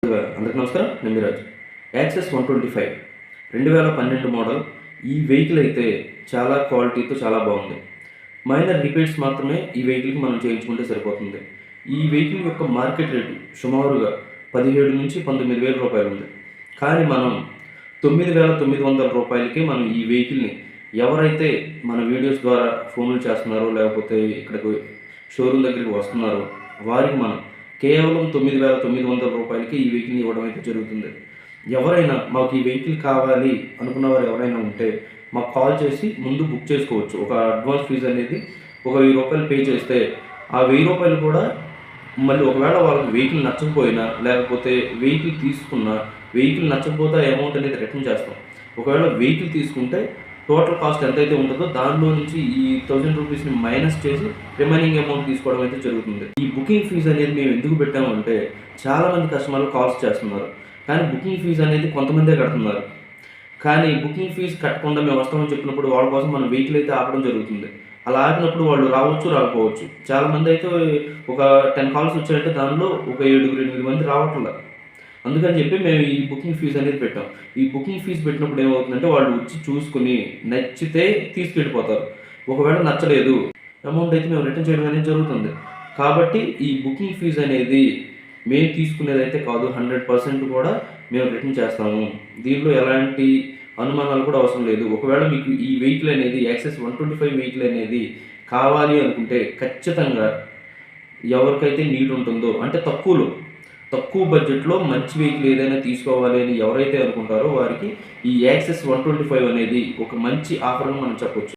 అందరికీ నమస్కారం. నేను మీరాజ్. Access 125 2012 model. ఈ వెహికల్ అయితే చాలా క్వాలిటీతో చాలా బాగుంది. మైనర్ రిపేర్స్ మాత్రమే ఈ వెహికల్కి మనం చేయించుకుంటే సరిపోతుంది. ఈ వెహికల్ యొక్క మార్కెట్ రేటు సుమారుగా 17,000-19,000 రూపాయలు ఉంది. కానీ మనం 9,900 రూపాయలకి మనం ఈ వెహికల్ని ఎవరైతే మన వీడియోస్ ద్వారా ఫోన్లు చేస్తున్నారో లేకపోతే ఇక్కడికి షోరూమ్ దగ్గరికి వస్తున్నారో వారికి మనం కేవలం 9,900 రూపాయలకి ఈ వెహికల్ని ఇవ్వడం అయితే జరుగుతుంది. ఎవరైనా మాకు ఈ వెహికల్ కావాలి అనుకున్న వారు ఎవరైనా ఉంటే మాకు కాల్ చేసి ముందు బుక్ చేసుకోవచ్చు. ఒక అడ్వాన్స్ ఫీజు అనేది ఒక 1,000 రూపాయలు పే చేస్తే ఆ 1,000 రూపాయలు కూడా మళ్ళీ ఒకవేళ వాళ్ళకి వెహికల్ నచ్చకపోయినా లేకపోతే వెహికల్ నచ్చకపోతే అమౌంట్ అనేది రిటర్న్ చేస్తాం. ఒకవేళ వెహికల్ తీసుకుంటే టోటల్ కాస్ట్ ఎంతైతే ఉంటుందో దానిలో నుంచి ఈ 1,000 రూపీస్ని మైనస్ చేసి రిమైనింగ్ అమౌంట్ తీసుకోవడం అయితే జరుగుతుంది. ఈ బుకింగ్ ఫీజు అనేది మేము ఎందుకు పెట్టామంటే చాలామంది కస్టమర్లు కాల్స్ చేస్తున్నారు, కానీ బుకింగ్ ఫీజు అనేది కొంతమందే కడుతున్నారు. కానీ బుకింగ్ ఫీజు కట్టకుండా మేము వస్తామని చెప్పినప్పుడు వాళ్ళ కోసం మనం వెహికల్ అయితే ఆపడం జరుగుతుంది. అలా ఆపినప్పుడు వాళ్ళు రావచ్చు రాకపోవచ్చు. చాలామంది అయితే ఒక 10 కాల్స్ వచ్చాయంటే దానిలో ఒక 7-8 మంది రావట్లేదు. అందుకని చెప్పి మేము ఈ బుకింగ్ ఫీజు అనేది పెట్టాం. ఈ బుకింగ్ ఫీజు పెట్టినప్పుడు ఏమవుతుందంటే వాళ్ళు వచ్చి చూసుకుని నచ్చితే తీసుకెళ్ళిపోతారు. ఒకవేళ నచ్చలేదు అమౌంట్ అయితే మేము రిటర్న్ చేయడం అనేది జరుగుతుంది. కాబట్టి ఈ బుకింగ్ ఫీజు అనేది మేము తీసుకునేది అయితే కాదు, 100% కూడా మేము రిటర్న్ చేస్తాము. దీనిలో ఎలాంటి అనుమానాలు కూడా అవసరం లేదు. ఒకవేళ మీకు ఈ వెహికల్ అనేది యాక్సెస్ 125 వెహికల్ అనేది కావాలి అనుకుంటే ఖచ్చితంగా ఎవరికైతే నీడ్ ఉంటుందో అంటే తక్కువ బడ్జెట్లో మంచి వెహికల్ ఏదైనా తీసుకోవాలి అని ఎవరైతే అనుకుంటారో వారికి ఈ యాక్సెస్ 125 అనేది ఒక మంచి ఆఫర్గా మనం చెప్పొచ్చు.